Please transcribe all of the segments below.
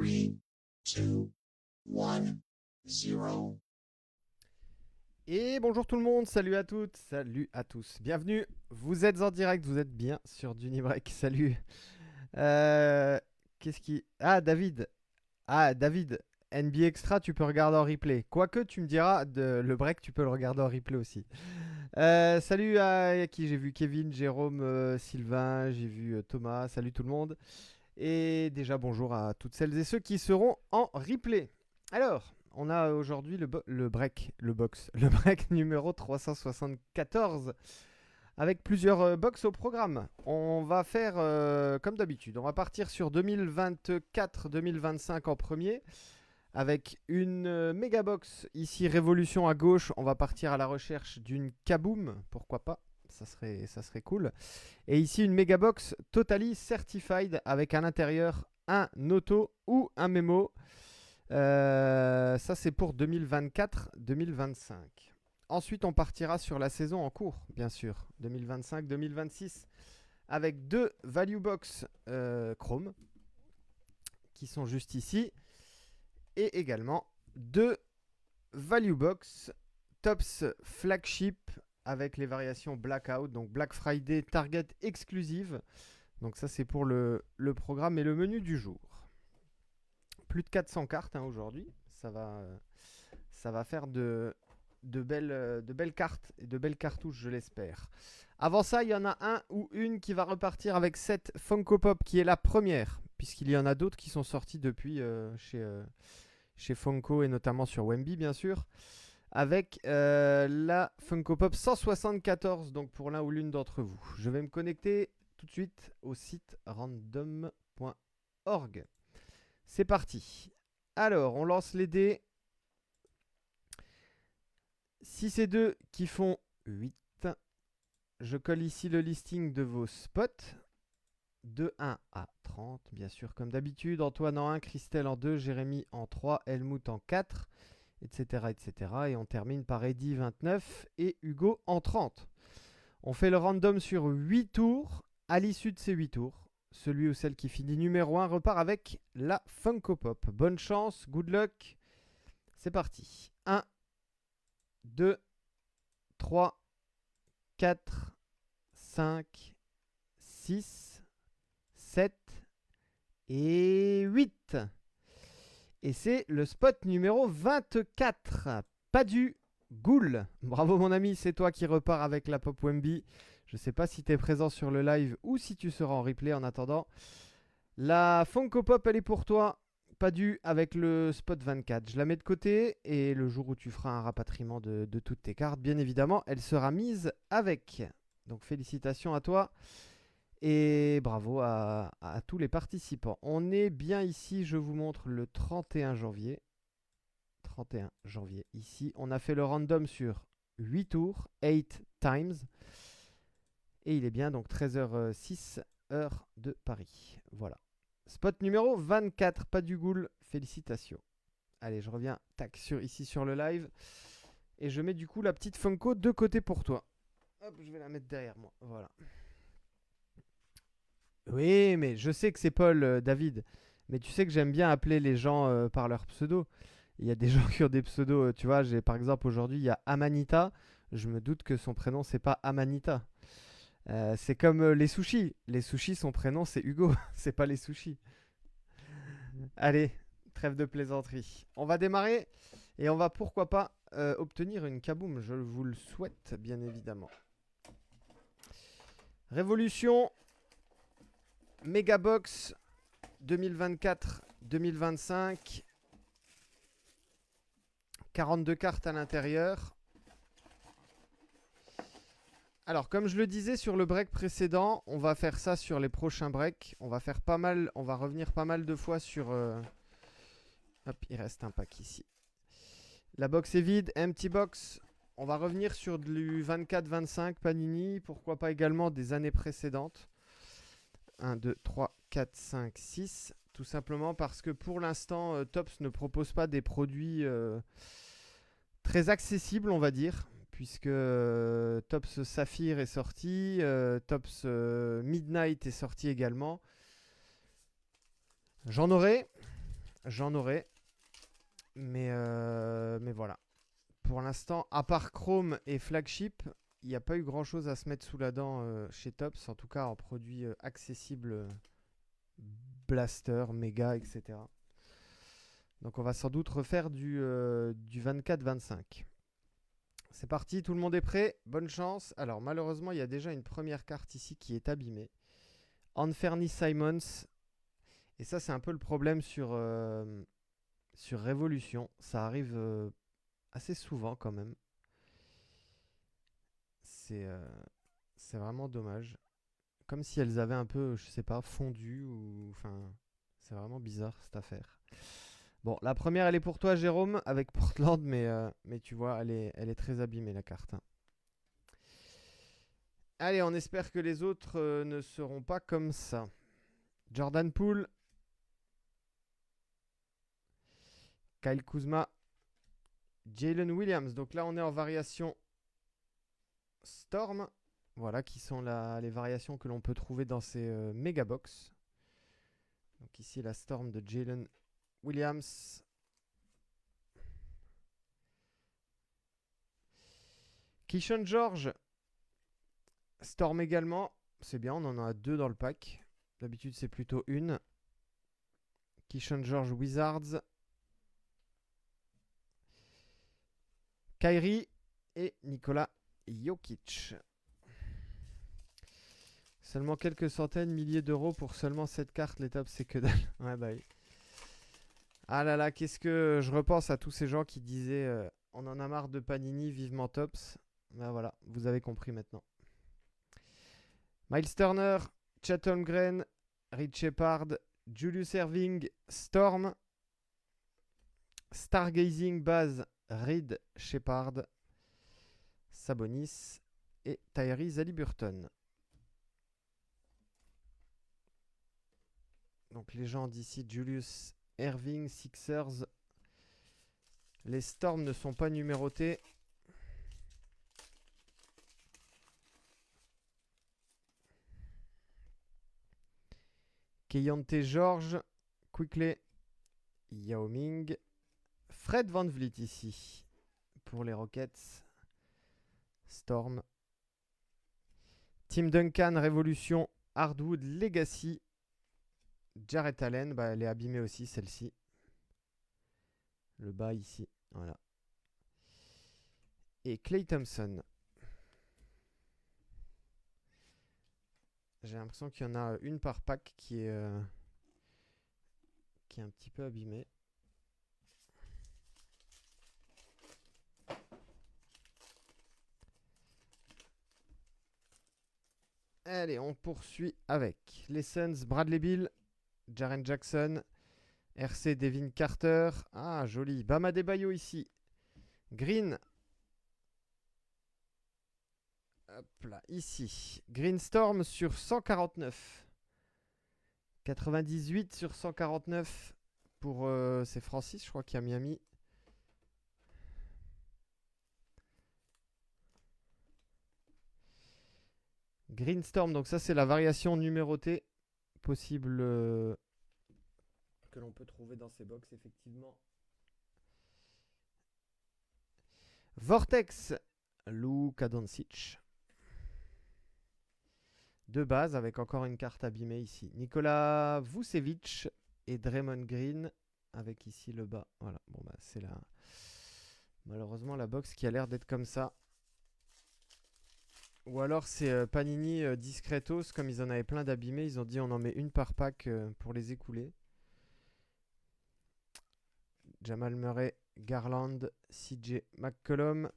3, 2, 1, 0. Et bonjour tout le monde, salut à toutes, salut à tous. Bienvenue, vous êtes en direct, vous êtes bien sur Dunibreak, salut. Qu'est-ce qui... David, NBA Extra, tu peux regarder en replay. Quoique, tu me diras, le break, tu peux le regarder en replay aussi. Salut à qui j'ai vu Kevin, Jérôme, Sylvain, j'ai vu Thomas, salut tout le monde. Et déjà bonjour à toutes celles et ceux qui seront en replay. Alors, on a aujourd'hui le break, le box, le break numéro 374 avec plusieurs box au programme. On va faire comme d'habitude, on va partir sur 2024-2025 en premier avec une méga box ici Révolution à gauche. On va partir à la recherche d'une Kaboom, pourquoi pas, ça serait cool. Et ici une méga box Totally Certified avec à l'intérieur un auto ou un mémo. Ça c'est pour 2024-2025. Ensuite on partira sur la saison en cours, bien sûr, 2025-2026, avec deux Value Box Chrome qui sont juste ici. Et également deux Value Box Tops Flagship avec les variations Blackout, donc Black Friday Target exclusive. Donc ça c'est pour le programme et le menu du jour. Plus de 400 cartes aujourd'hui, ça va faire de belles cartes et de belles cartouches, je l'espère. Avant ça, il y en a un ou une qui va repartir avec cette Funko Pop qui est la première, puisqu'il y en a d'autres qui sont sortis depuis chez Funko et notamment sur Wemby bien sûr, avec la Funko Pop 174, donc pour l'un ou l'une d'entre vous. Je vais me connecter tout de suite au site random.org. C'est parti. Alors, on lance les dés. 6 et 2 qui font 8. Je colle ici le listing de vos spots. De 1 à 30, bien sûr, comme d'habitude. Antoine en 1, Christelle en 2, Jérémy en 3, Helmut en 4, etc., etc. Et on termine par Eddy 29 et Hugo en 30. On fait le random sur 8 tours. À l'issue de ces 8 tours, celui ou celle qui finit numéro 1 repart avec la Funko Pop. Bonne chance, good luck. C'est parti. 1, 2, 3, 4, 5, 6, 7 et 8. Et c'est le spot numéro 24. Pas du Ghoul. Bravo mon ami, c'est toi qui repars avec la Pop Wemby. Je sais pas si tu es présent sur le live ou si tu seras en replay en attendant. La Funko Pop, elle est pour toi. Pas du avec le spot 24. Je la mets de côté et le jour où tu feras un rapatriement de toutes tes cartes, bien évidemment, elle sera mise avec. Donc félicitations à toi et bravo à tous les participants. On est bien ici, je vous montre le 31 janvier. 31 janvier ici. On a fait le random sur 8 tours, 8 times. Et il est bien donc 13h06, heure de Paris. Voilà. Spot numéro 24, pas du Ghoul. Félicitations. Allez, je reviens tac, ici sur le live. Et je mets du coup la petite Funko de côté pour toi. Hop, je vais la mettre derrière moi. Voilà. Oui, mais je sais que c'est Paul, David. Mais tu sais que j'aime bien appeler les gens par leur pseudo. Il y a des gens qui ont des pseudos. Tu vois, j'ai par exemple aujourd'hui, il y a Amanita. Je me doute que son prénom, c'est pas Amanita. C'est comme les sushis. Les sushis, son prénom, c'est Hugo. C'est pas les sushis. Allez, trêve de plaisanterie. On va démarrer et on va pourquoi pas obtenir une kaboom. Je vous le souhaite, bien évidemment. Révolution Megabox 2024-2025. 42 cartes à l'intérieur. Alors, comme je le disais sur le break précédent, on va faire ça sur les prochains breaks. On va revenir pas mal de fois sur... Hop, il reste un pack ici. La box est vide, empty box. On va revenir sur du 24-25 Panini. Pourquoi pas également des années précédentes. 1, 2, 3, 4, 5, 6. Tout simplement parce que pour l'instant, Topps ne propose pas des produits très accessibles, on va dire. Puisque Topps Saphir est sorti, Topps Midnight est sorti également. J'en aurai. j'en aurai. Mais voilà. Pour l'instant, à part Chrome et Flagship, il n'y a pas eu grand chose à se mettre sous la dent chez Tops, en tout cas en produits accessibles, Blaster, Mega, etc. Donc on va sans doute refaire du 24-25. C'est parti, tout le monde est prêt. Bonne chance. Alors malheureusement, il y a déjà une première carte ici qui est abîmée. Anferny Simons. Et ça, c'est un peu le problème sur Révolution. Ça arrive assez souvent quand même. C'est vraiment dommage. Comme si elles avaient un peu, je sais pas, fondu ou... Enfin, c'est vraiment bizarre cette affaire. Bon, la première, elle est pour toi, Jérôme, avec Portland, mais tu vois, elle est très abîmée, la carte. Hein. Allez, on espère que les autres ne seront pas comme ça. Jordan Poole. Kyle Kuzma. Jalen Williams. Donc là, on est en variation Storm. Voilà, qui sont les variations que l'on peut trouver dans ces Megabox. Donc ici, la Storm de Jalen Williams. Keyshawn George. Storm également. C'est bien, on en a 2 dans le pack. D'habitude, c'est plutôt une. Keyshawn George Wizards. Kyrie et Nikola Jokic. Seulement quelques centaines, milliers d'euros pour seulement cette carte. Les tops, c'est que dalle. Ouais, bah oui. Ah là là, qu'est-ce que je repense à tous ces gens qui disaient on en a marre de Panini, vivement tops. Ben voilà, vous avez compris maintenant. Miles Turner, Chet Holmgren, Rich Shepard, Julius Erving, Storm, Stargazing Baz, Reed Shepard, Sabonis et Tyrese Haliburton. Donc les gens d'ici, Julius Erving, Sixers. Les Storms ne sont pas numérotés. Keyonte George, Quickley, Yao Ming, Fred VanVleet ici pour les Rockets. Storm. Tim Duncan, Révolution, Hardwood, Legacy. Jarrett Allen, bah, elle est abîmée aussi celle-ci. Le bas ici, voilà. Et Klay Thompson. J'ai l'impression qu'il y en a une par pack qui est un petit peu abîmée. Allez, on poursuit avec les Suns, Bradley Beal, Jaren Jackson, RC Devin Carter. Ah, joli. Bam Adebayo ici. Green. Hop là, ici. Green Storm sur 149. 98 sur 149 pour... c'est Francis, je crois, qui a Miami. Green Storm, donc ça c'est la variation numérotée possible que l'on peut trouver dans ces box, effectivement. Vortex, Luka Doncic. De base, avec encore une carte abîmée ici. Nikola Vucevic et Draymond Green, avec ici le bas. Voilà, bon bah c'est là. Malheureusement la box qui a l'air d'être comme ça. Ou alors c'est Panini discretos, comme ils en avaient plein d'abîmés, ils ont dit on en met une par pack pour les écouler. Jamal Murray, Garland, CJ McCollum,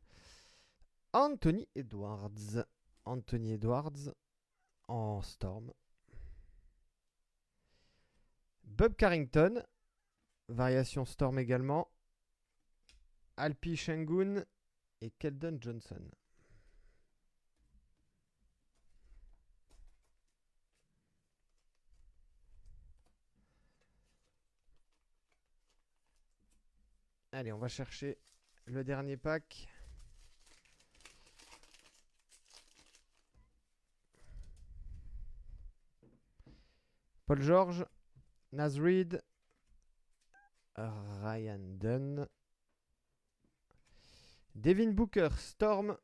Anthony Edwards. Anthony Edwards en Storm. Bob Carrington, variation Storm également. Alpi Şengün et Keldon Johnson. Allez, on va chercher le dernier pack. Paul George, Naz Reid, Ryan Dunn. Devin Booker, Storm.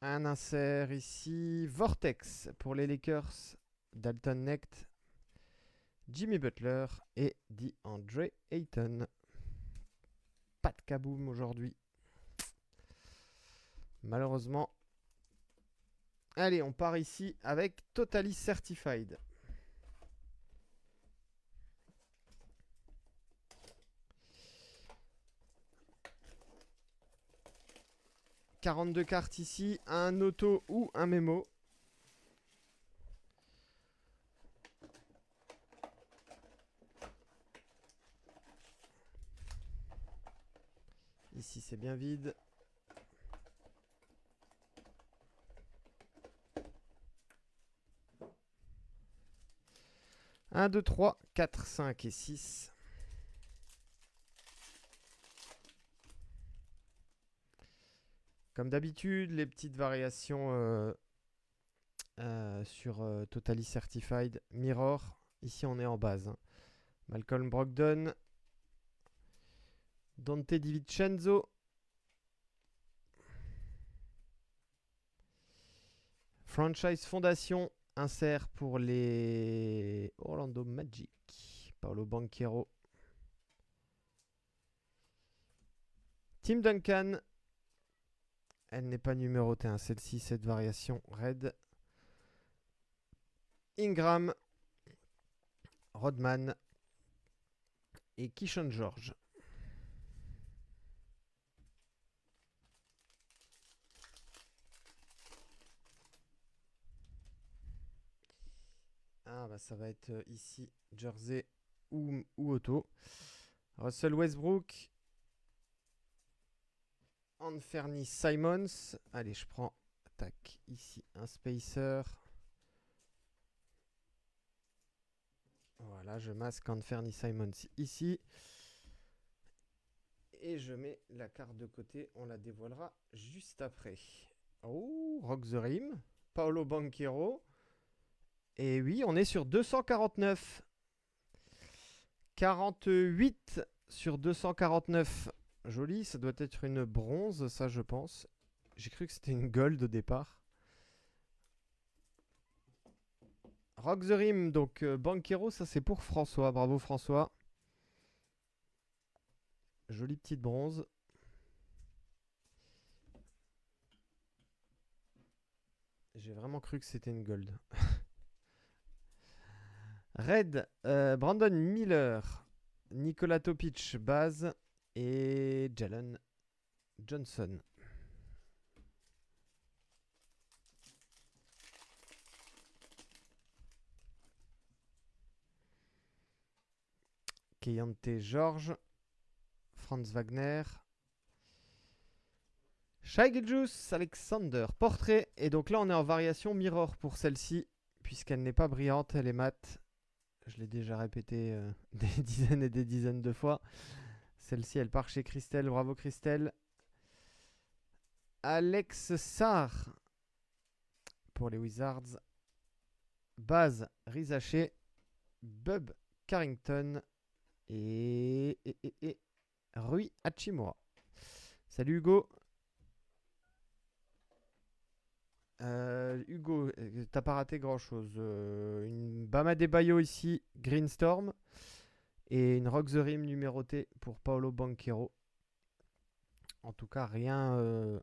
Un insert ici. Vortex pour les Lakers. Dalton Knecht. Jimmy Butler et DeAndre Ayton. Pas de kaboom aujourd'hui. Malheureusement. Allez, on part ici avec Totally Certified. « 42 cartes ici, un auto ou un mémo. Ici, c'est bien vide. Un, 2, 3, 4, 5 et 6. Comme d'habitude, les petites variations sur Totally Certified Mirror. Ici, on est en base. Hein. Malcolm Brogdon. Dante DiVincenzo. Franchise Fondation. Insert pour les Orlando Magic. Paolo Banchero. Tim Duncan. Elle n'est pas numérotée, hein, celle-ci, cette variation Red. Ingram. Rodman. Et Kishon George. Ah bah ça va être ici jersey ou auto. Russell Westbrook. Anthony Simons. Allez, je prends tac ici un spacer. Voilà, je masque Anthony Simons ici. Et je mets la carte de côté, on la dévoilera juste après. Oh, Rock the Rim. Paolo Banchero. Et oui, on est sur 249. 48 sur 249. Joli, ça doit être une bronze, ça je pense. J'ai cru que c'était une gold au départ. Rock the Rim, donc Banchero, ça c'est pour François. Bravo François. Jolie petite bronze. J'ai vraiment cru que c'était une gold. Red, Brandon Miller, Nikola Topic, base, et Jalen Johnson. Keyonte George, Franz Wagner, Shai Gilgeous Alexander, portrait. Et donc là, on est en variation mirror pour celle-ci, puisqu'elle n'est pas brillante, elle est mate. Je l'ai déjà répété des dizaines et des dizaines de fois. Celle-ci, elle part chez Christelle. Bravo Christelle. Alex Sarr pour les Wizards. Baz Rizaché. Bub Carrington. Et Rui Hachimura. Salut Hugo. Hugo, t'as pas raté grand chose. Une Bama Debayo ici, Greenstorm. Et une Rock the Rim numérotée pour Paolo Banchero. En tout cas, rien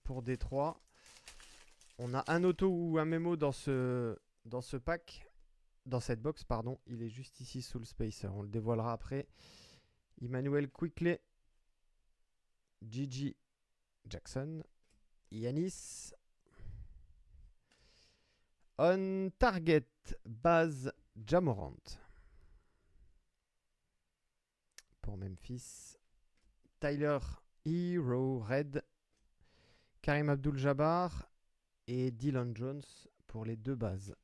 pour Détroit. On a un auto ou un mémo dans ce pack. Dans cette box, pardon. Il est juste ici sous le spacer. On le dévoilera après. Emmanuel Quickley. Gigi Jackson. Yanis. On target, Baz Jamorant. Pour Memphis. Tyler Hero Red. Karim Abdul-Jabbar. Et Dylan Jones pour les deux bases.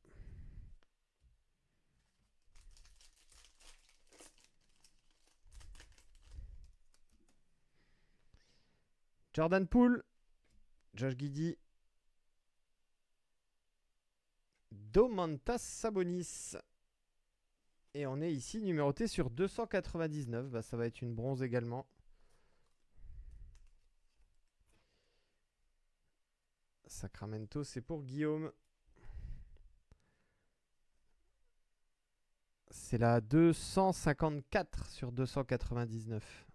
Jordan Poole. Josh Giddey. Domantas Sabonis Et on est ici numéroté sur 299. Bah, ça va être une bronze également. Sacramento, c'est pour Guillaume. C'est la 254 sur 299.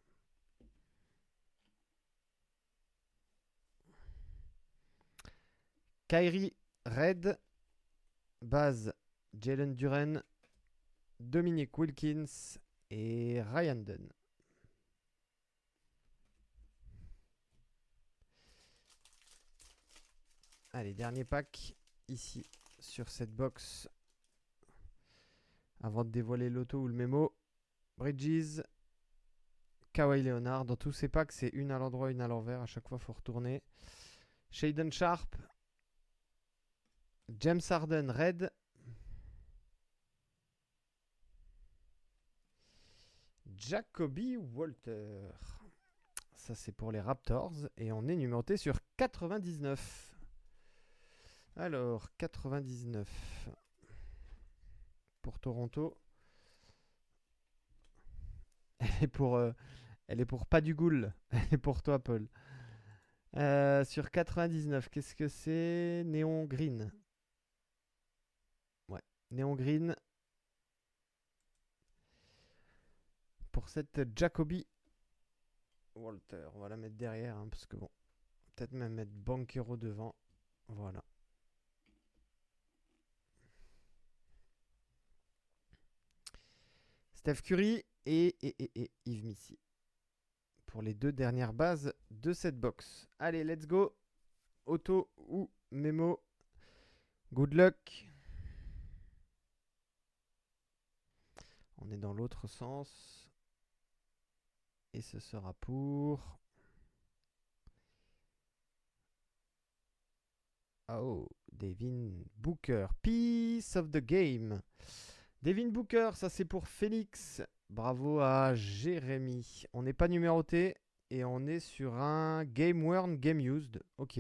Kyrie Red. Base Jalen Duren. Dominic Wilkins et Ryan Dunn. Allez, dernier pack ici sur cette box. Avant de dévoiler l'auto ou le mémo. Bridges, Kawhi Leonard. Dans tous ces packs, c'est une à l'endroit, une à l'envers. À chaque fois, il faut retourner. Shaedon Sharp. James Harden Red. Jacoby Walter. Ça, c'est pour les Raptors. Et on est numéroté sur 99. Alors, 99. Pour Toronto. Elle est pour pas du Ghoul. Elle est pour toi, Paul. Sur 99, qu'est-ce que c'est? Néon Green. Ouais, Néon Green. Pour cette Jacoby Walter. On va la mettre derrière, hein, parce que bon, peut-être même mettre Banchero devant. Voilà. Steph Curry et Yves Missy. Pour les deux dernières bases de cette box. Allez, let's go. Auto ou mémo. Good luck. On est dans l'autre sens. Et ce sera pour... Oh, Devin Booker. Piece of the game. Devin Booker, ça c'est pour Phoenix. Bravo à Jérémy. On n'est pas numéroté et on est sur un Game Worn, Game Used. Ok.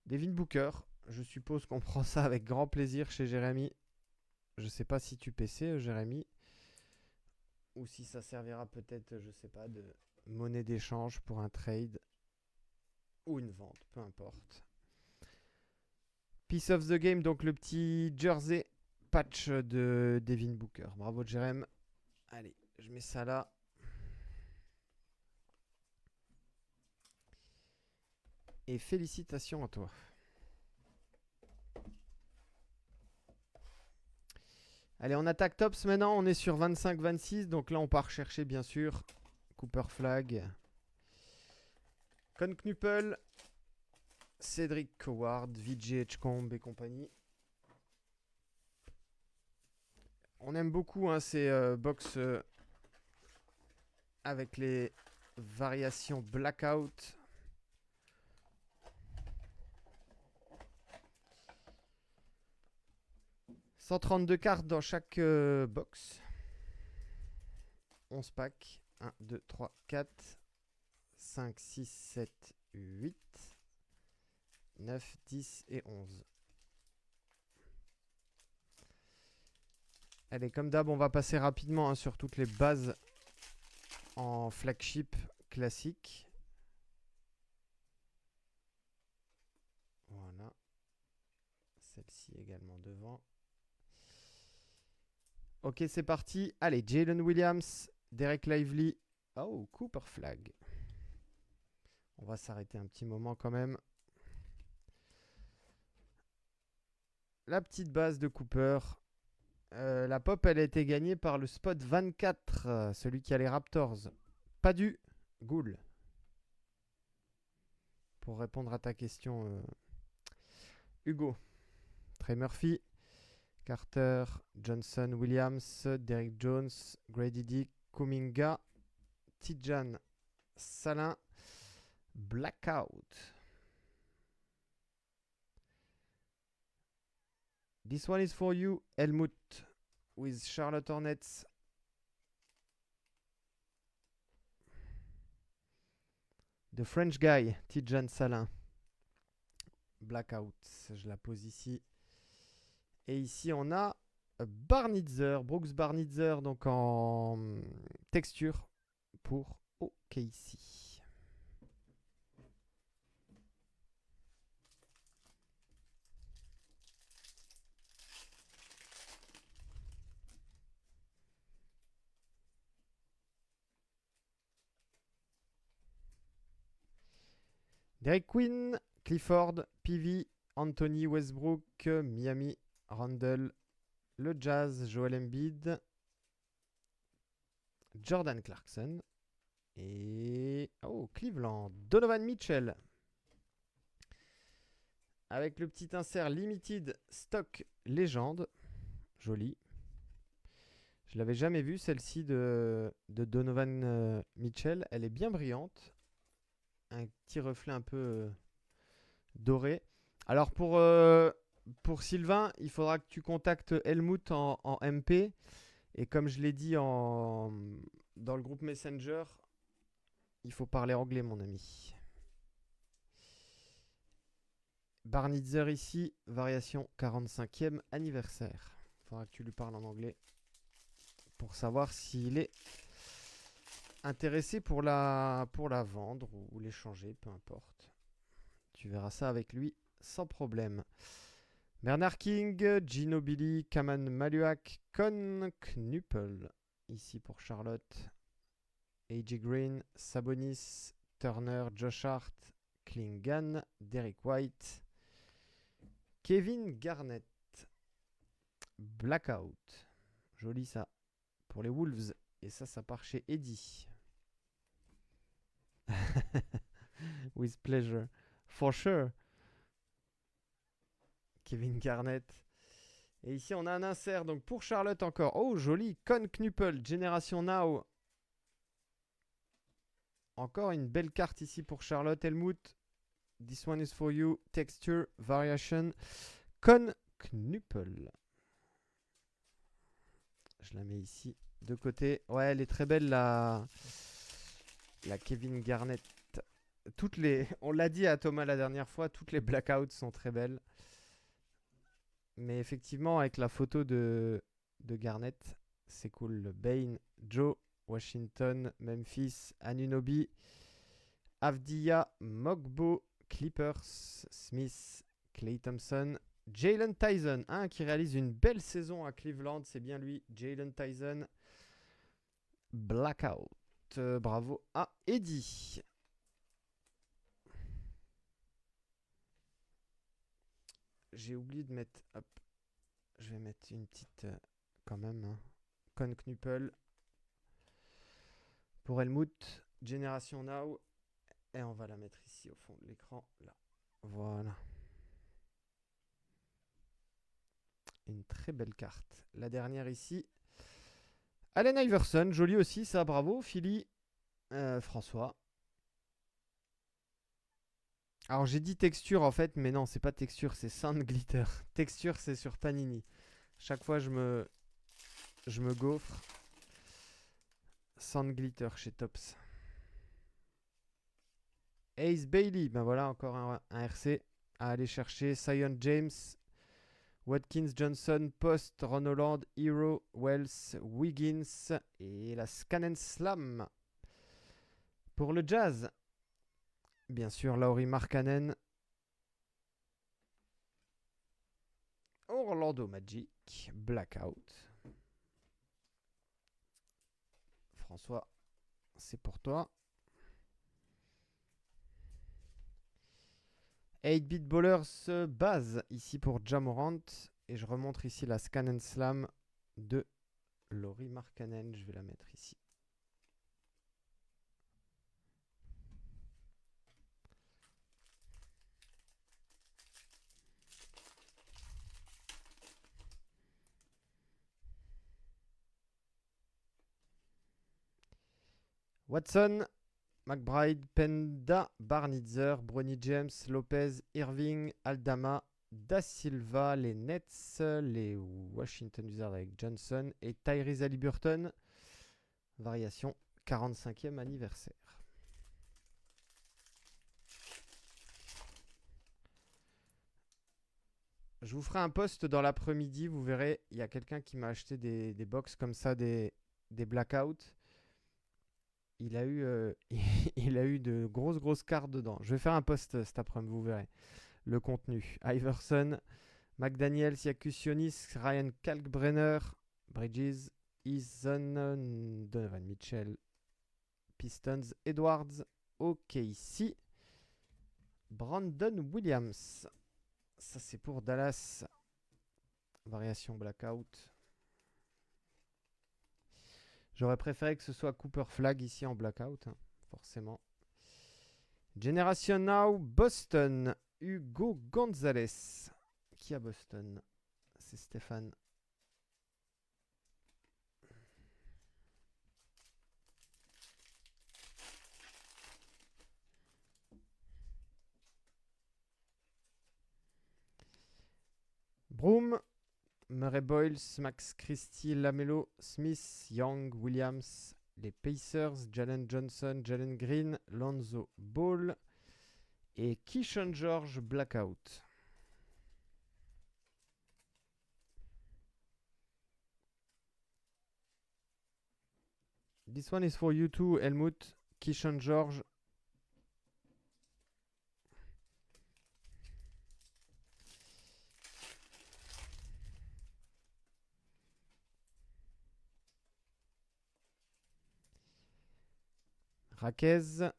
Devin Booker. Je suppose qu'on prend ça avec grand plaisir chez Jérémy. Je sais pas si tu PC, Jérémy. Ou si ça servira peut-être, je sais pas, de monnaie d'échange pour un trade. Ou une vente, peu importe. Piece of the game, donc le petit jersey patch de Devin Booker. Bravo Jérémy. Allez, je mets ça là. Et félicitations à toi. Allez, on attaque tops maintenant. On est sur 25-26. Donc là, on part chercher, bien sûr, Cooper Flag, Con Knuppel, Cedric Howard, VJ Edgecombe et compagnie. On aime beaucoup hein, ces box avec les variations blackout. « 132 cartes dans chaque box. 11 packs. 1, 2, 3, 4, 5, 6, 7, 8, 9, 10 et 11. Allez, comme d'hab, on va passer rapidement hein, sur toutes les bases en flagship classique. Voilà. Celle-ci également devant. Ok, c'est parti. Allez, Jalen Williams, Derek Lively. Oh, Cooper Flag. On va s'arrêter un petit moment quand même. La petite base de Cooper. La pop, elle a été gagnée par le spot 24, celui qui a les Raptors. Pas du Ghoul. Pour répondre à ta question, Hugo. Trey Murphy, Carter, Johnson, Williams, Derrick Jones, Grady Dick, Kuminga, Tidjane, Salin, Blackout. This one is for you, Helmut, with Charlotte Hornets. The French guy, Tidjane Salin. Blackout, je la pose ici. Et ici, on a Barnitzer, Brooks Barnitzer, donc en texture pour OKC. Derek Quinn, Clifford, PV, Anthony Westbrook, Miami, Randle, le Jazz, Joel Embiid, Jordan Clarkson et Cleveland, Donovan Mitchell. Avec le petit insert Limited Stock Légende. Joli. Je l'avais jamais vue celle-ci de Donovan Mitchell. Elle est bien brillante. Un petit reflet un peu doré. Alors pour Sylvain, il faudra que tu contactes Helmut en MP. Et comme je l'ai dit dans le groupe Messenger, il faut parler anglais, mon ami. Barnitzer ici, variation 45e anniversaire. Il faudra que tu lui parles en anglais pour savoir s'il est intéressé pour la vendre ou l'échanger, peu importe. Tu verras ça avec lui sans problème. Bernard King, Ginobili, Kaman Maluak, Con Knuppel, ici pour Charlotte. A.J. Green, Sabonis, Turner, Josh Hart, Klingan, Derek White, Kevin Garnett, Blackout. Joli ça. Pour les Wolves. Et ça part chez Eddie. With pleasure. For sure. Kevin Garnett. Et ici, on a un insert. Donc pour Charlotte encore. Oh, joli. Con Knuppel. Generation Now. Encore une belle carte ici pour Charlotte. Helmut. This one is for you. Texture. Variation. Con Knuppel. Je la mets ici de côté. Ouais, elle est très belle la Kevin Garnett. On l'a dit à Thomas la dernière fois, toutes les blackouts sont très belles. Mais effectivement, avec la photo de Garnett, c'est cool. Le Bane, Joe, Washington, Memphis, Anunoby, Avdia, Mogbo, Clippers, Smith, Klay Thompson, Jalen Tyson, qui réalise une belle saison à Cleveland, c'est bien lui, Jalen Tyson. Blackout. Bravo à Eddie. J'ai oublié de mettre. Hop. Je vais mettre une petite. Quand même. Con Knuppel. Pour Helmut. Generation Now. Et on va la mettre ici au fond de l'écran. Là. Voilà. Une très belle carte. La dernière ici. Allen Iverson. Joli aussi, ça. Bravo. Philly. François. Alors j'ai dit texture en fait, mais non, c'est pas texture, c'est Sand Glitter. Texture, c'est sur Panini. Chaque fois, je me gaufre. Sand Glitter chez Tops. Ace Bailey, ben voilà, encore un RC à aller chercher. Zion James, Watkins, Johnson, Post, Ron Holland, Hero, Wells, Wiggins et la Scan & Slam. Pour le Jazz, bien sûr, Lauri Markkanen, Orlando Magic, Blackout. François, c'est pour toi. 8-bit Ballers base ici pour Ja Morant. Et je remontre ici la Scan & Slam de Lauri Markkanen. Je vais la mettre ici. Watson, McBride, Penda, Barnitzer, Bronny James, Lopez, Irving, Aldama, Da Silva, les Nets, les Washington Wizards avec Johnson et Tyrese Haliburton. Variation 45e anniversaire. Je vous ferai un post dans l'après-midi. Vous verrez, il y a quelqu'un qui m'a acheté des box comme ça, des blackouts. Il a eu, il a eu de grosses cartes dedans. Je vais faire un post cet après-midi, vous verrez. Le contenu. Iverson, McDaniels, Yakusionis, Ryan Kalkbrenner, Bridges, Eason, Donovan Mitchell, Pistons, Edwards, OKC, Brandon Williams. Ça, c'est pour Dallas. Variation blackout. J'aurais préféré que ce soit Cooper Flag ici en blackout, hein, forcément. Generation Now, Boston, Hugo Gonzalez. Qui a Boston? C'est Stéphane. Broom, Murray Boyles, Max Christie, Lamelo, Smith, Young, Williams, les Pacers, Jalen Johnson, Jalen Green, Lonzo Ball et Keyshawn George blackout. This one is for you too, Helmut. Keyshawn George. Raquez,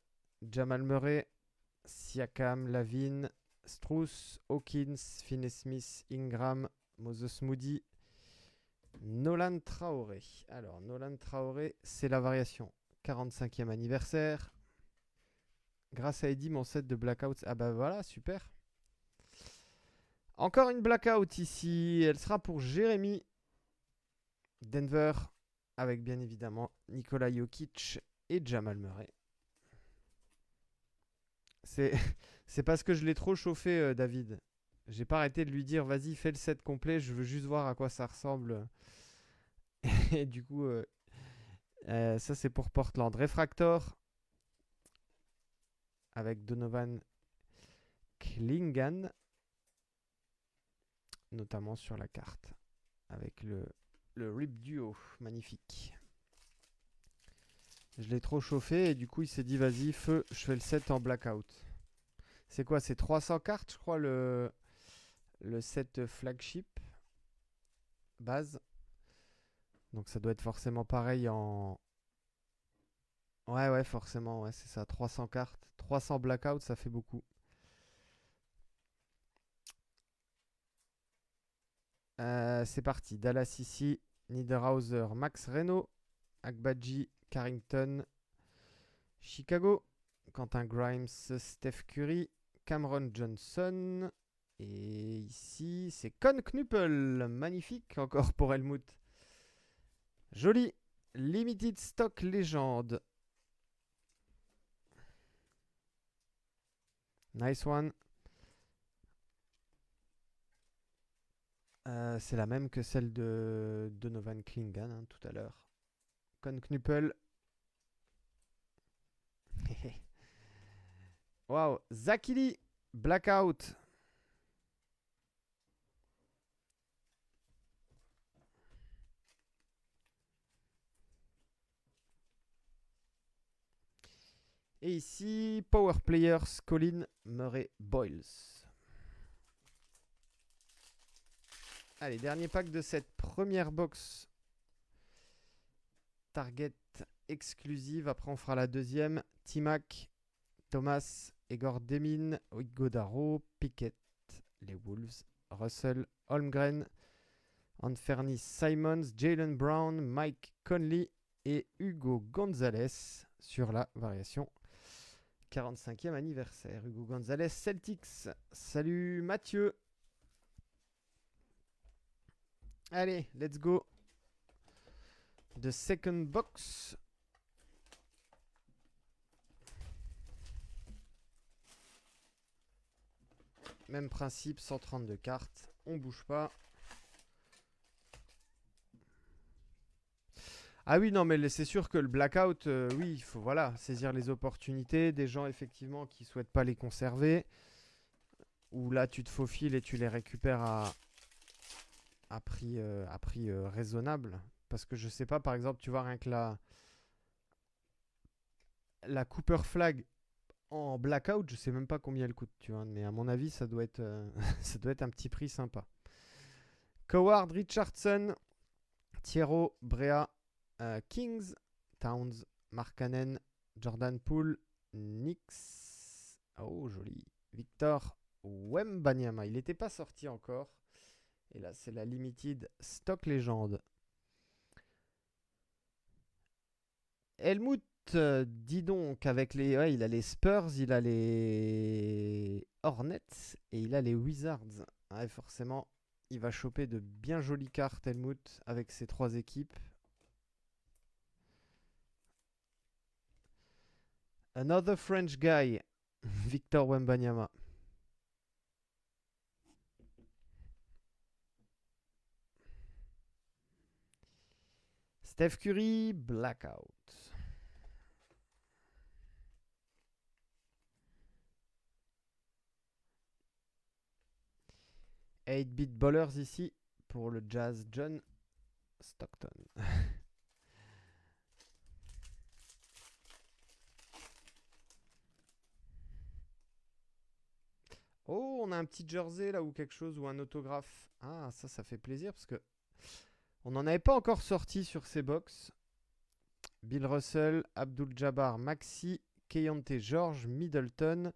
Jamal Murray, Siakam, Lavine, Strus, Hawkins, Finney-Smith, Ingram, Moses Moody, Nolan Traoré. Alors, Nolan Traoré, c'est la variation 45e anniversaire. Grâce à Eddie, mon set de blackouts. Ah bah voilà, super. Encore une blackout ici. Elle sera pour Jérémy. Denver, avec bien évidemment Nikola Jokic et Jamal Murray. C'est parce que je l'ai trop chauffé, David. J'ai pas arrêté de lui dire, vas-y, fais le set complet, je veux juste voir à quoi ça ressemble. Et du coup, ça c'est pour Portland. Refractor, avec Donovan Klingan, notamment sur la carte, avec le Rip Duo, magnifique. Je l'ai trop chauffé et du coup il s'est dit, vas-y, feu, je fais le set en blackout. C'est quoi? C'est 300 cartes, je crois, le set flagship base. Donc ça doit être forcément pareil en... Ouais, forcément, ouais, c'est ça. 300 cartes. 300 blackouts, ça fait beaucoup. C'est parti. Dallas ici. Niederhauser, Max Reno, Agbaji, Carrington, Chicago, Quentin Grimes, Steph Curry, Cameron Johnson. Et ici, c'est Con Knuppel. Magnifique encore pour Helmut. Joli. Limited Stock Légende. Nice one. C'est la même que celle de Donovan Klingan, hein, tout à l'heure. Con Knuppel. Waouh. Zakili. Blackout. Et ici, Power Players, Colin Murray Boyles. Allez, dernier pack de cette première box Target exclusive. Après, on fera la deuxième. T-Mac, Thomas, Egor Demin, Godaro, Pickett, les Wolves, Russell, Holmgren, Anferni Simons, Jalen Brown, Mike Conley et Hugo Gonzalez sur la variation 45e anniversaire. Hugo Gonzalez, Celtics. Salut Mathieu. Allez, let's go. The second box. Même principe, 132 cartes. On bouge pas. Ah oui, non, mais c'est sûr que le blackout, oui, il faut voilà, saisir les opportunités. Des gens, effectivement, qui ne souhaitent pas les conserver. où là tu te faufiles et tu les récupères à prix raisonnable. Parce que je sais pas, par exemple, tu vois, rien que la Cooper Flag en blackout, je sais même pas combien elle coûte, tu vois. Mais à mon avis, ça doit être, ça doit être un petit prix sympa. Coward, Richardson, Thierry, Brea, Kings, Towns, Markkanen, Jordan Poole, Nix. Oh, joli. Victor Wembanyama. Il n'était pas sorti encore. Et là, c'est la Limited Stock Légende. Helmut, dis donc, avec les. Ouais, il a les Spurs, il a les Hornets et il a les Wizards. Ouais, forcément, il va choper de bien jolies cartes, Helmut, avec ses trois équipes. Another French guy, Victor Wembanyama. Steph Curry, blackout. 8-bit ballers ici pour le Jazz, John Stockton. Oh, on a un petit jersey là ou quelque chose ou un autographe. Ah, ça fait plaisir parce que on n'en avait pas encore sorti sur ces box. Bill Russell, Abdul Jabbar, Maxi, Keyonte George, Middleton,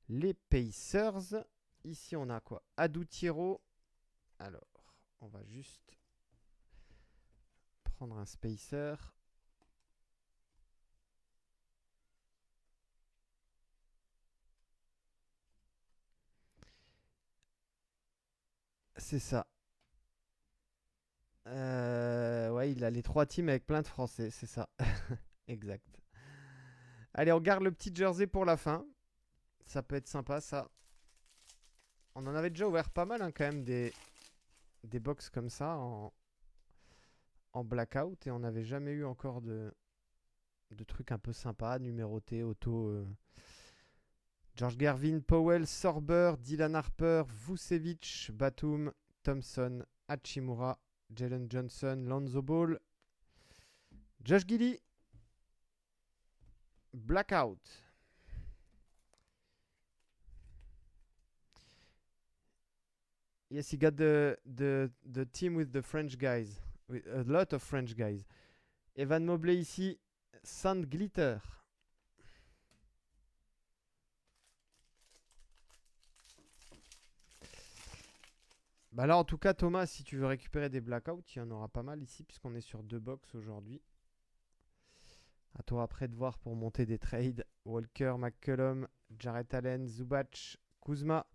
les Pacers. Ici, on a quoi? Adou Thiro. Alors, on va juste prendre un spacer. C'est ça. Ouais, il a les trois teams avec plein de Français, c'est ça. Exact. Allez, on garde le petit jersey pour la fin. Ça peut être sympa, ça. On en avait déjà ouvert pas mal, hein, quand même, des box comme ça en blackout. Et on n'avait jamais eu encore de trucs un peu sympas, numérotés, auto. George Gervin, Powell, Sorber, Dylan Harper, Vucevic, Batum, Thompson, Hachimura, Jalen Johnson, Lonzo Ball, Josh Giddey, blackout. Yes, he got the team with the French guys. With a lot of French guys. Evan Mobley ici. Sand Glitter. Bah là, en tout cas, Thomas, si tu veux récupérer des blackouts, il y en aura pas mal ici, puisqu'on est sur 2 box aujourd'hui. À toi après de voir pour monter des trades. Walker, McCollum, Jarrett Allen, Zubac, Kuzma,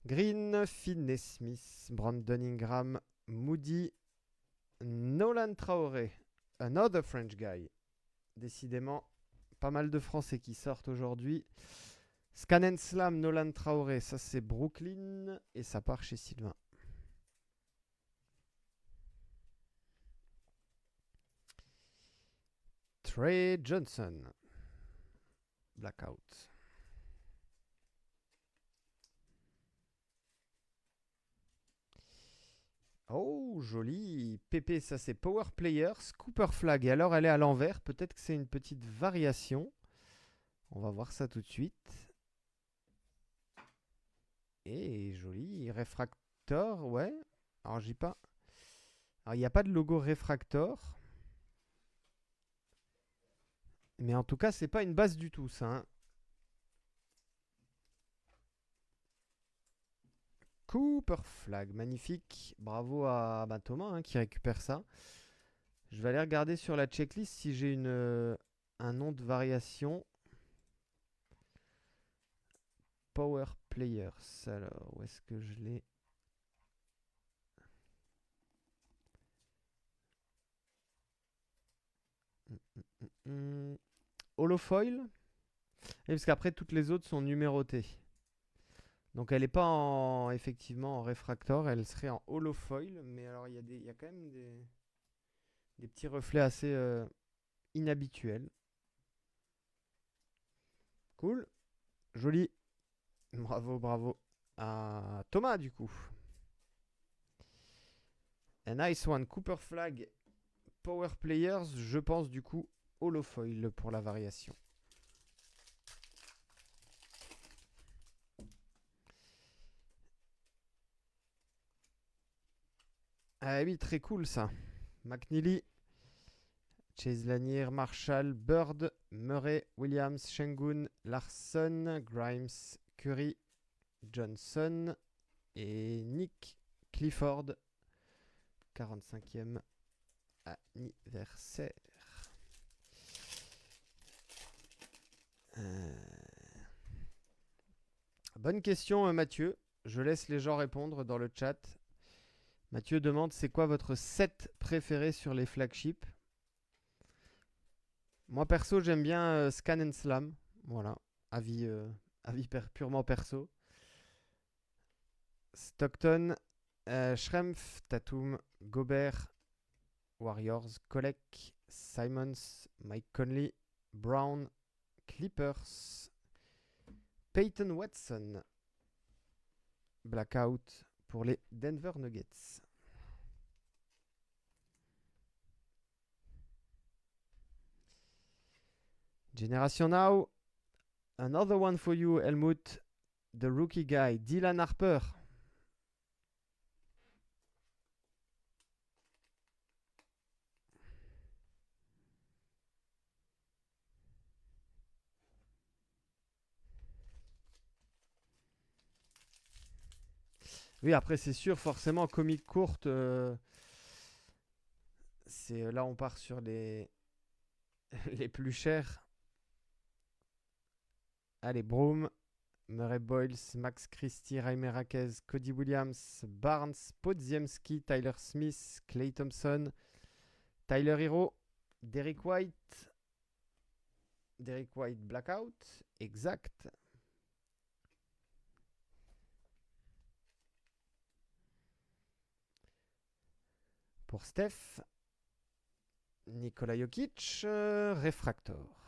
Green, Finney Smith, Brandon Ingram, Moody, Nolan Traoré. Another French guy. Décidément, pas mal de Français qui sortent aujourd'hui. Scan and Slam, Nolan Traoré, ça c'est Brooklyn et ça part chez Sylvain. Trey Johnson, blackout. Oh, joli. PP, ça c'est Power Players, Cooper Flag. Et alors elle est à l'envers, peut-être que c'est une petite variation. On va voir ça tout de suite. Et joli, Refractor, ouais. Alors j'ai pas. Alors il n'y a pas de logo Refractor. Mais en tout cas, c'est pas une base du tout, ça. Hein. Cooper Flag, magnifique. Bravo à Thomas hein, qui récupère ça. Je vais aller regarder sur la checklist si j'ai un nom de variation. Power Players. Alors, où est-ce que je l'ai? Holofoil. Et parce qu'après, toutes les autres sont numérotées. Donc, elle n'est pas effectivement en réfractor, elle serait en holofoil. Mais alors, il y a quand même des petits reflets assez inhabituels. Cool. Joli. Bravo, bravo. à Thomas, du coup. A nice one. Cooper Flag. Power Players. Je pense, du coup, holofoil pour la variation. Ah oui, très cool ça. McNeely, Chase Lanier, Marshall, Bird, Murray, Williams, Shengun, Larson, Grimes, Curry, Johnson et Nick Clifford. 45e anniversaire. Bonne question, Mathieu. Je laisse les gens répondre dans le chat. Mathieu demande c'est quoi votre set préféré sur les flagships. Moi perso j'aime bien Scan and Slam. Voilà, avis purement perso. Stockton, Schrempf, Tatum, Gobert, Warriors, Kolek, Simons, Mike Conley, Brown, Clippers, Peyton Watson, Blackout pour les Denver Nuggets. Generation Now, another one for you, Helmut, the rookie guy, Dylan Harper. Oui, après c'est sûr, forcément, comique courte, là on part sur les les plus chers. Allez, Broom, Murray Boyles, Max Christie, Jaime Raquez, Cody Williams, Barnes, Podziemski, Tyler Smith, Klay Thompson, Tyler Hero, Derrick White, Blackout, exact. Pour Steph, Nikola Jokic, Refractor.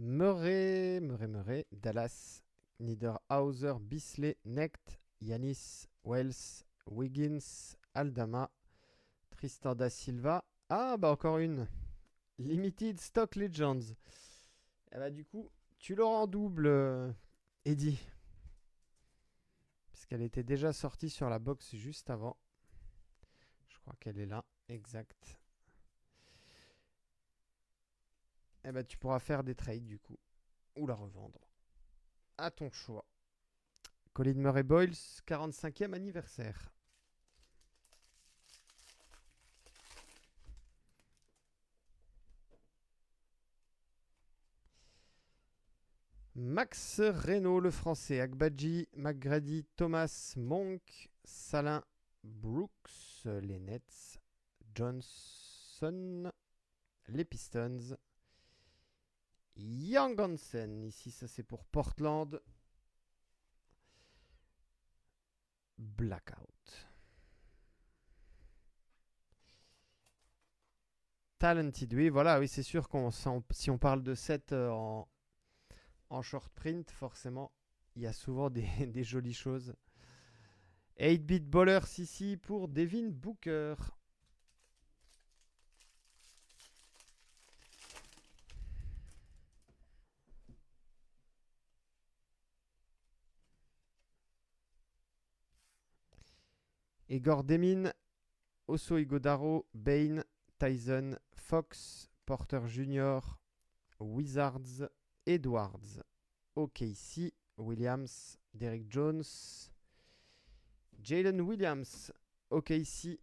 Murray, Dallas, Niederhauser, Bisley, Necht, Yanis, Wells, Wiggins, Aldama, Tristan da Silva. Ah, bah encore une. Limited Stock Legends. Et bah du coup, tu l'auras en double, Eddie. Puisqu'elle était déjà sortie sur la box juste avant. Je crois qu'elle est là, exact. Et bah tu pourras faire des trades du coup. Ou la revendre. À ton choix. Colin Murray Boyles, 45e anniversaire. Max Reynaud, le français. Agbadji, McGrady, Thomas, Monk, Salin, Brooks, les Nets, Johnson, les Pistons, Young Hansen. Ici, ça c'est pour Portland. Blackout. Talented, oui, voilà, oui, c'est sûr qu'on si on parle de set en short print, forcément, il y a souvent des, des jolies choses. 8-bit Ballers ici pour Devin Booker. Igor Demin, Oso Igodaro, Bane, Tyson, Fox, Porter Jr., Wizards, Edwards, OKC, Williams, Derrick Jones, Jalen Williams, OKC,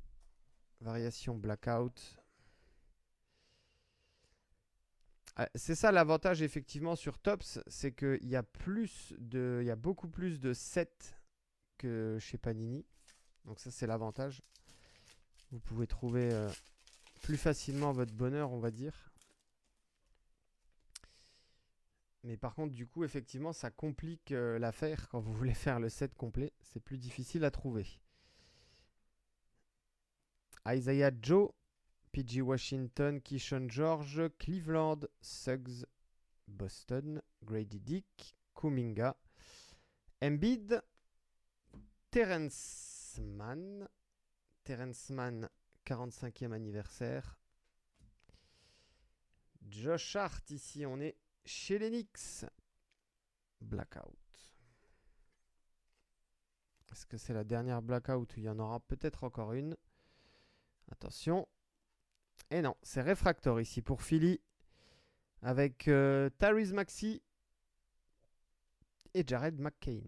variation Blackout. C'est ça l'avantage effectivement sur Tops, c'est qu'il y a beaucoup plus de sets que chez Panini. Donc ça c'est l'avantage. Vous pouvez trouver plus facilement votre bonheur, on va dire. Mais par contre, du coup, effectivement, ça complique l'affaire quand vous voulez faire le set complet. C'est plus difficile à trouver. Isaiah Joe, PG Washington, Keyshawn George, Cleveland, Suggs, Boston, Grady Dick, Kuminga, Embiid, Terrence Mann, 45e anniversaire. Josh Hart, ici, on est chez les Knicks. Blackout. Est-ce que c'est la dernière blackout ou il y en aura peut-être encore une? Attention. Et non, c'est Refractor ici pour Philly. Avec Tyrese Maxey et Jared McCain.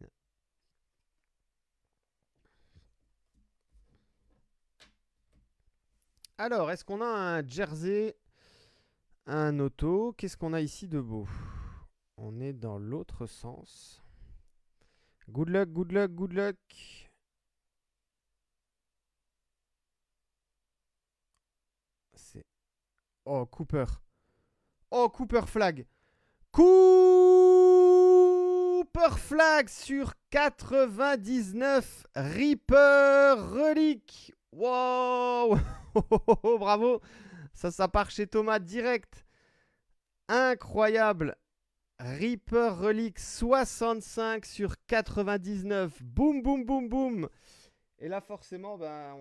Alors, est-ce qu'on a un jersey, un auto? Qu'est-ce qu'on a ici de beau? On est dans l'autre sens. Good luck, good luck, good luck. C'est... Oh, Cooper. Oh, Cooper Flag. Cooper Flag sur 99. Reaper Relic. Wow. Bravo. Ça part chez Thomas direct. Incroyable. Reaper Relic 65 sur 99. Boum, boum, boum, boum. Et là, forcément, ben,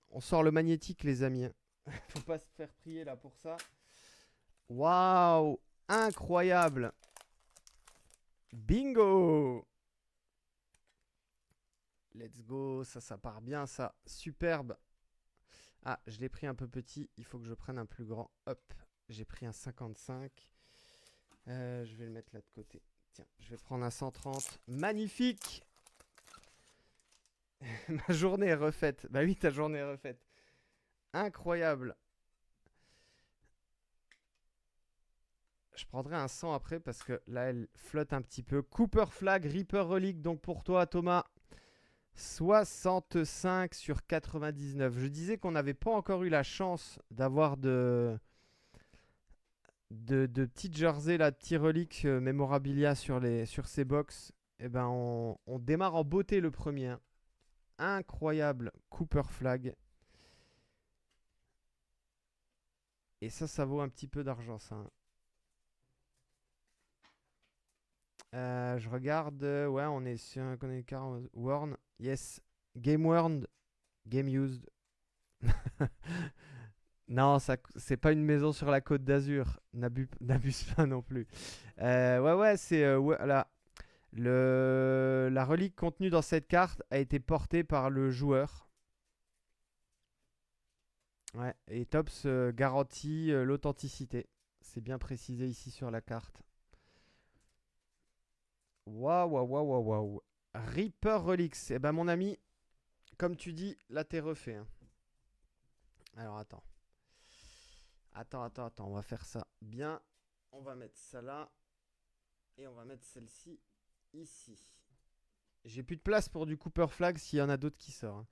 on sort le magnétique, les amis. Faut pas se faire prier là pour ça. Waouh. Incroyable. Bingo. Let's go. Ça part bien, ça. Superbe. Ah, je l'ai pris un peu petit. Il faut que je prenne un plus grand. Hop. J'ai pris un 55. Je vais le mettre là de côté. Tiens, je vais prendre un 130. Magnifique. Ma journée est refaite. Bah oui, ta journée est refaite. Incroyable. Je prendrai un 100 après parce que là, elle flotte un petit peu. Cooper Flag, Reaper Relic. Donc pour toi, Thomas, 65 sur 99. Je disais qu'on n'avait pas encore eu la chance d'avoir de petites jerseys, là, de petits reliques mémorabilia sur ces box. Et ben, on démarre en beauté le premier. Hein. Incroyable Cooper Flag. Et ça vaut un petit peu d'argent, ça. Hein. Je regarde. Ouais, on est sur un car worn. Yes. Game worn. Game used. Non, c'est pas une maison sur la côte d'Azur. N'abuse pas non plus. Ouais, c'est. Voilà. La relique contenue dans cette carte a été portée par le joueur. Ouais, et Tops garantit l'authenticité. C'est bien précisé ici sur la carte. Waouh. Reaper Relics. Eh ben, mon ami, comme tu dis, là, t'es refait. Hein. Alors, attends. Attends. On va faire ça bien. On va mettre ça là. Et on va mettre celle-ci ici. J'ai plus de place pour du Cooper Flag s'il y en a d'autres qui sortent.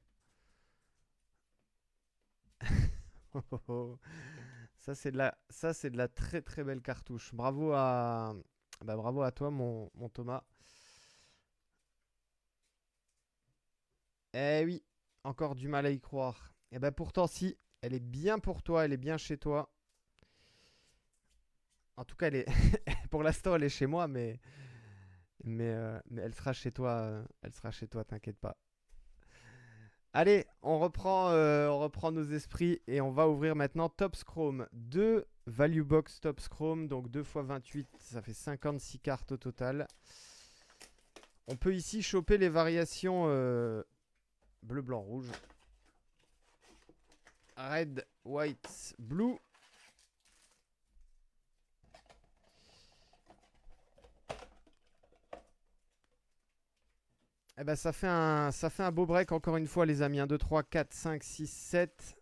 Ça, c'est de la très très belle cartouche. Bravo à toi, mon Thomas. Eh oui, encore du mal à y croire. Et ben pourtant, si, elle est bien pour toi, elle est bien chez toi. En tout cas, pour l'instant, elle est chez moi, mais elle sera chez toi. Elle sera chez toi, t'inquiète pas. Allez, on reprend nos esprits et on va ouvrir maintenant Topps Chrome. 2 Value Box Topps Chrome, donc 2 x 28, ça fait 56 cartes au total. On peut ici choper les variations bleu, blanc, rouge. Red, white, blue. Eh ben, ça fait un beau break encore une fois, les amis. 1, 2, 3, 4, 5, 6, 7.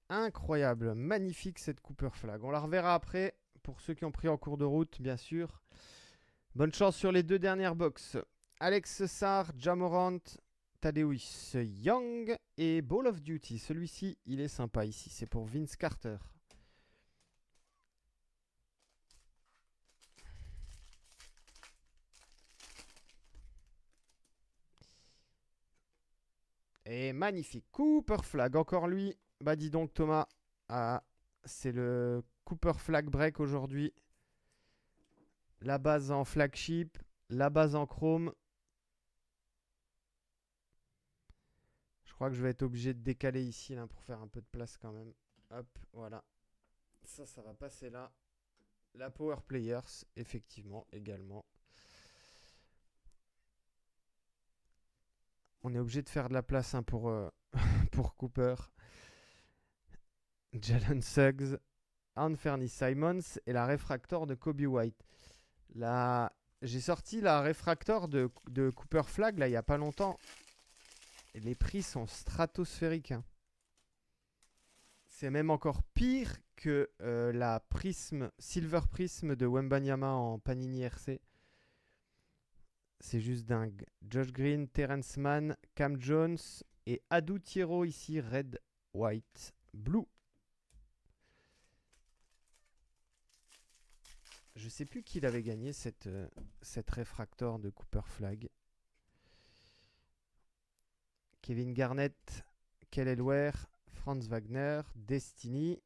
Incroyable, magnifique cette Cooper Flag. On la reverra après pour ceux qui ont pris en cours de route, bien sûr. Bonne chance sur les 2 dernières box. Alex Sarr, Ja Morant, Thaddeus Young et Ball of Duty. Celui-ci, il est sympa ici. C'est pour Vince Carter. Et magnifique. Cooper Flag, encore lui. Bah dis donc Thomas. Ah, c'est le Cooper Flag break aujourd'hui. La base en flagship. La base en chrome. Je crois que je vais être obligé de décaler ici là, pour faire un peu de place quand même. Hop, voilà. Ça va passer là. La Power Players, effectivement, également. On est obligé de faire de la place hein, pour Cooper. Jalen Suggs, Anthony Simons et la Refractor de Kobe White. J'ai sorti la Refractor de Cooper Flag là il n'y a pas longtemps. Et les prix sont stratosphériques. Hein. C'est même encore pire que la Silver Prism de Wembanyama en Panini RC. C'est juste dingue. Josh Green, Terrence Mann, Cam Jones et Adou Thiero ici, Red, White, Blue. Je sais plus qui l'avait gagné cette Refractor de Cooper Flag. Kevin Garnett, Kelly Ware, Franz Wagner, Destiny,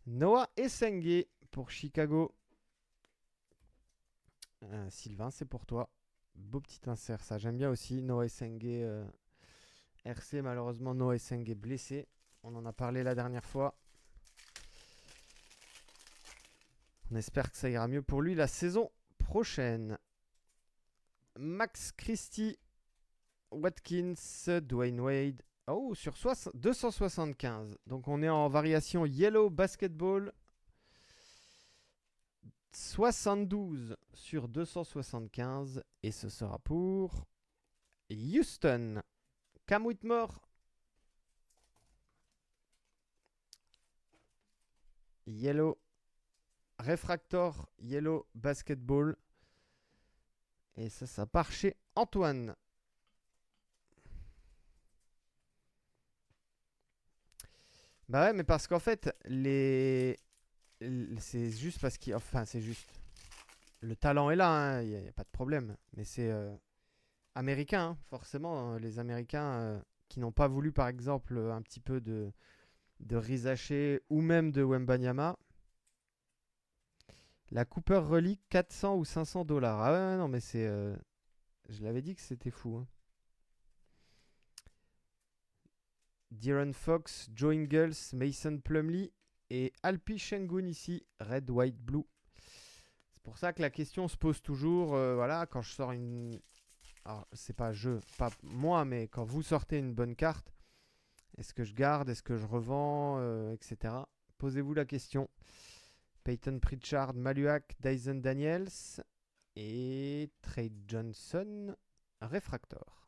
Noah Essenge pour Chicago. Sylvain, c'est pour toi. Beau petit insert, ça. J'aime bien aussi Noah Essenge. RC, malheureusement, Noah Essenge est blessé. On en a parlé la dernière fois. On espère que ça ira mieux pour lui la saison prochaine. Max Christie, Watkins, Dwayne Wade. Oh, sur 275. Donc on est en variation Yellow Basketball. 72 sur 275. Et ce sera pour Houston. Cam Whitmore. Yellow Refractor, Yellow Basketball. Et ça part chez Antoine. Bah ouais, mais parce qu'en fait, c'est juste parce qu'il... Enfin, c'est juste... Le talent est là, il n'y a pas de problème. Mais c'est américain, hein, forcément. Hein, les Américains qui n'ont pas voulu, par exemple, un petit peu de Rizaché ou même de Wembanyama. La Cooper Relic, 400 ou 500 dollars. Ah ouais, non, mais c'est... je l'avais dit que c'était fou. Hein. De'Aaron Fox, Joe Ingles, Mason Plumlee et Alpi Sengun ici, Red, White, Blue. C'est pour ça que la question se pose toujours, voilà, quand je sors une... Alors, c'est pas moi, mais quand vous sortez une bonne carte, est-ce que je garde, est-ce que je revends, etc. Posez-vous la question. Peyton Pritchard, Maluak, Dyson Daniels et Trey Johnson, Refractor.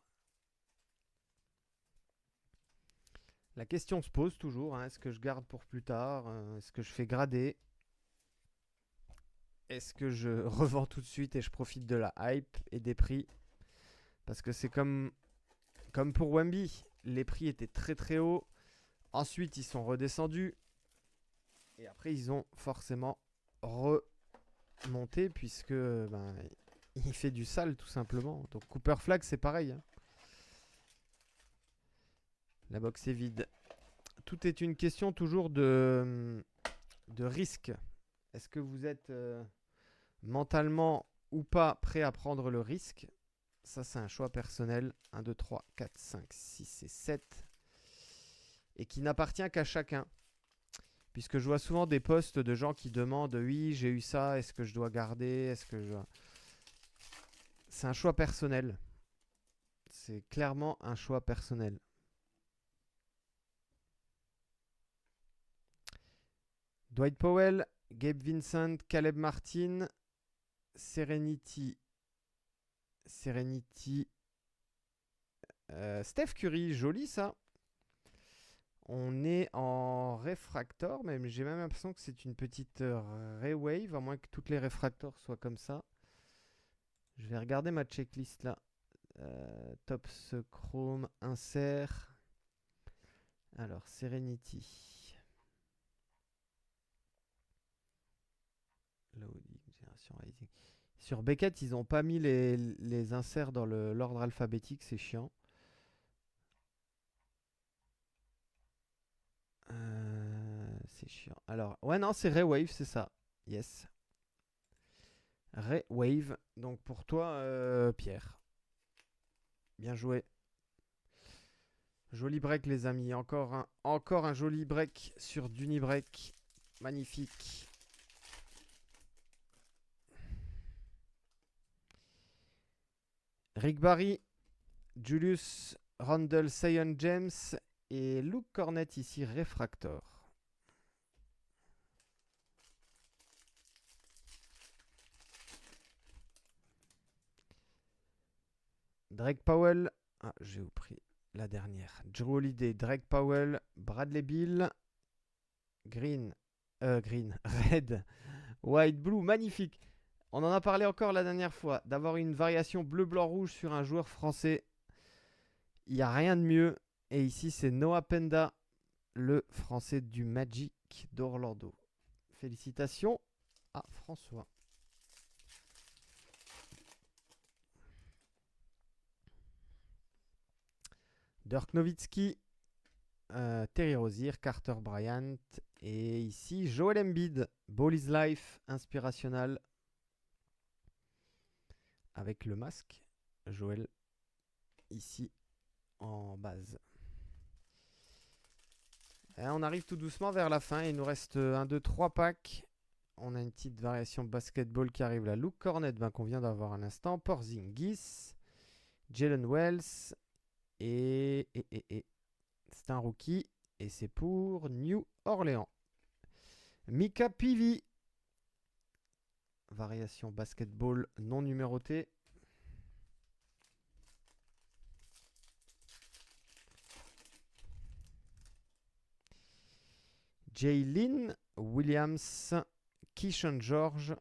La question se pose toujours, hein, est-ce que je garde pour plus tard, est-ce que je fais grader, est-ce que je revends tout de suite et je profite de la hype et des prix. Parce que c'est comme pour Wemby, les prix étaient très très hauts, ensuite ils sont redescendus et après ils ont forcément remonté puisque il fait du sale tout simplement. Donc Cooper Flag c'est pareil. Hein. La box est vide. Tout est une question toujours de risque. Est-ce que vous êtes mentalement ou pas prêt à prendre le risque? Ça, c'est un choix personnel. 1, 2, 3, 4, 5, 6 et 7. Et qui n'appartient qu'à chacun. Puisque je vois souvent des posts de gens qui demandent oui, j'ai eu ça, est-ce que je dois garder? Est-ce que je dois... C'est un choix personnel. C'est clairement un choix personnel. Dwight Powell, Gabe Vincent, Caleb Martin, Serenity, Steph Curry, joli ça. On est en Refractor, mais j'ai même l'impression que c'est une petite Ray-Wave, à moins que toutes les Refractors soient comme ça. Je vais regarder ma checklist là. Tops Chrome, insert. Alors, Serenity. Loading, Generation Rising. Sur Beckett, ils n'ont pas mis les inserts dans l'ordre alphabétique, c'est chiant. C'est chiant. Alors, ouais, non, c'est Raywave, c'est ça. Yes. Raywave. Donc pour toi, Pierre. Bien joué. Joli break, les amis. Encore un joli break sur d'Unibreak. Magnifique. Rick Barry, Julius Randle, Sion James et Luke Cornett ici, Refractor. Drake Powell. Ah, j'ai pris la dernière. Drew Holiday, Drake Powell, Bradley Beal, Green, Red, White, Blue, magnifique. On en a parlé encore la dernière fois, d'avoir une variation bleu-blanc-rouge sur un joueur français. Il n'y a rien de mieux. Et ici, c'est Noah Penda, le français du Magic d'Orlando. Félicitations à François. Dirk Nowitzki, Terry Rozier, Carter Bryant. Et ici, Joel Embiid, Ball is Life, inspirationnel. Avec le masque. Joel, ici, en base. Et on arrive tout doucement vers la fin. Il nous reste 1, 2, 3 packs. On a une petite variation basketball qui arrive là. Luke Cornett, qu'on vient d'avoir un instant. Porzingis, Jalen Wells. Et c'est un rookie. Et c'est pour New Orleans. Mika Peavy. Variation basketball non numérotée. Jaylin Williams, Keyshawn George,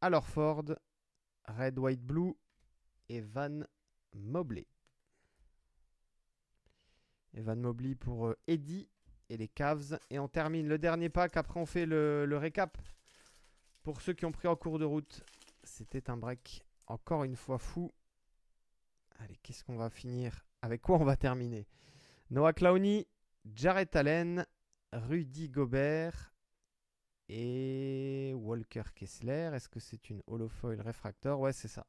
Al Horford, Red, White, Blue, Evan Mobley. Evan Mobley pour Eddie et les Cavs. Et on termine le dernier pack. Après, on fait le récap. Pour ceux qui ont pris en cours de route, c'était un break encore une fois fou. Allez, qu'est-ce qu'on va finir? Avec quoi on va terminer? Noah Clowney, Jarrett Allen, Rudy Gobert et Walker Kessler. Est-ce que c'est une holofoil Refractor? Ouais, c'est ça.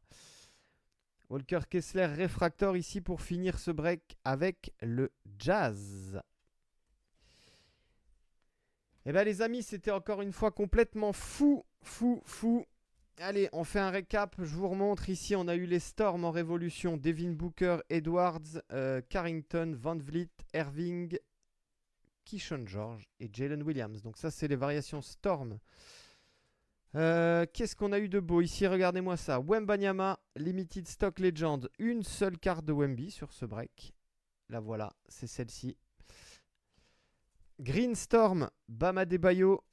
Walker Kessler Refractor ici pour finir ce break avec le Jazz. Eh bien les amis, c'était encore une fois complètement fou. Allez, on fait un récap. Je vous remontre. Ici, on a eu les Storms en révolution. Devin Booker, Edwards, Carrington, Van Vliet, Irving, Keyshawn George et Jalen Williams. Donc ça, c'est les variations Storm. Qu'est-ce qu'on a eu de beau ici? Regardez-moi ça. Wembanyama, Limited Stock Legend. Une seule carte de Wemby sur ce break. La voilà, c'est celle-ci. Green Storm, Bam Adebayo,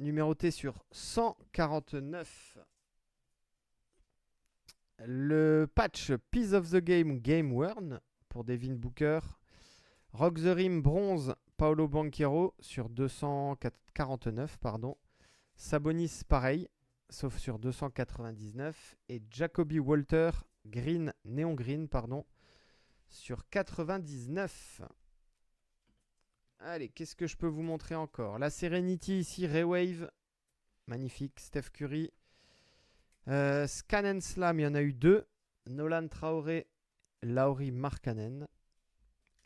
numéroté sur 149. Le patch Piece of the Game, Game Worn pour Devin Booker. Rock the Rim bronze, Paolo Banchero sur 249, pardon. Sabonis pareil, sauf sur 299. Et Jacoby Walter, green, néon green, pardon, sur 99. Allez, qu'est-ce que je peux vous montrer encore? La Serenity ici, Raywave. Magnifique. Steph Curry. Scan and Slam, il y en a eu 2. Nolan Traoré, Lauri Markkanen.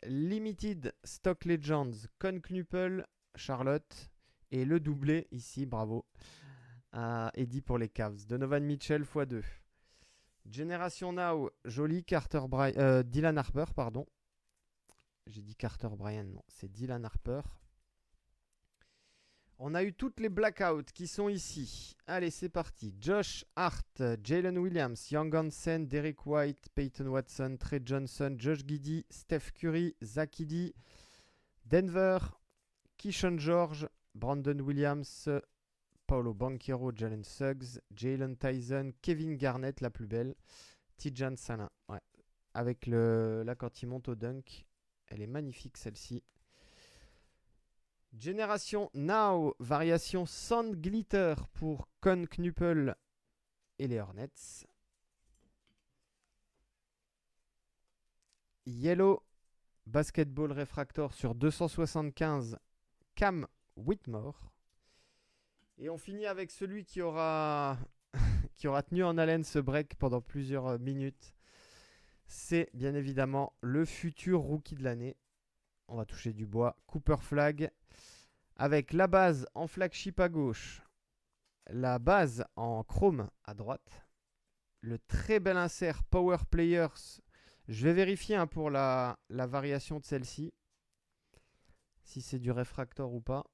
Limited Stock Legends, Con Knuppel, Charlotte. Et le doublé ici, bravo, à Eddie pour les Cavs. Donovan Mitchell x2. Generation Now, joli Dylan Harper, pardon. J'ai dit Carter Bryant, non, c'est Dylan Harper. On a eu toutes les blackouts qui sont ici. Allez, c'est parti. Josh Hart, Jalen Williams, Young Hansen, Derek White, Peyton Watson, Trey Johnson, Josh Giddey, Steph Curry, Zach Edey, Denver, Keyshawn George, Brandon Williams, Paolo Banchero, Jalen Suggs, Jalen Tyson, Kevin Garnett, la plus belle, Tidjane Salin, ouais. Avec le... Là, quand il monte au dunk, elle est magnifique celle-ci. Génération Now, variation Sand Glitter pour Con Knuppel et les Hornets. Yellow Basketball Refractor sur 275, Cam Whitmore. Et on finit avec celui qui aura, qui aura tenu en haleine ce break pendant plusieurs minutes. C'est bien évidemment le futur rookie de l'année. On va toucher du bois. Cooper Flag. Avec la base en flagship à gauche. La base en chrome à droite. Le très bel insert Power Players. Je vais vérifier pour la variation de celle-ci. Si c'est du réfractor ou pas.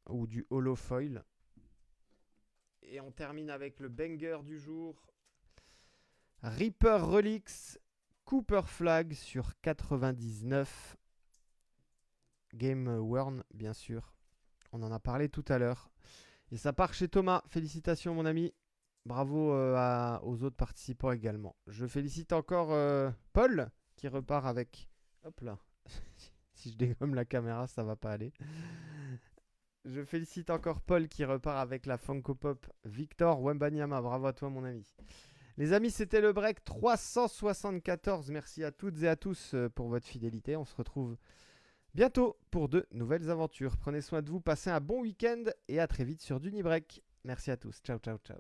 Ou du holo foil. Et on termine avec le banger du jour. Reaper Relics Cooper Flag sur 99. Game Worn, bien sûr. On en a parlé tout à l'heure. Et ça part chez Thomas. Félicitations, mon ami. Bravo aux autres participants également. Je félicite encore Paul qui repart avec... Hop là. Si je dégomme la caméra, ça va pas aller. Je félicite encore Paul qui repart avec la Funko Pop Victor Wembanyama. Bravo à toi, mon ami. Les amis, c'était le break 374. Merci à toutes et à tous pour votre fidélité. On se retrouve bientôt pour de nouvelles aventures. Prenez soin de vous, passez un bon week-end et à très vite sur Dunibreak. Merci à tous. Ciao, ciao, ciao.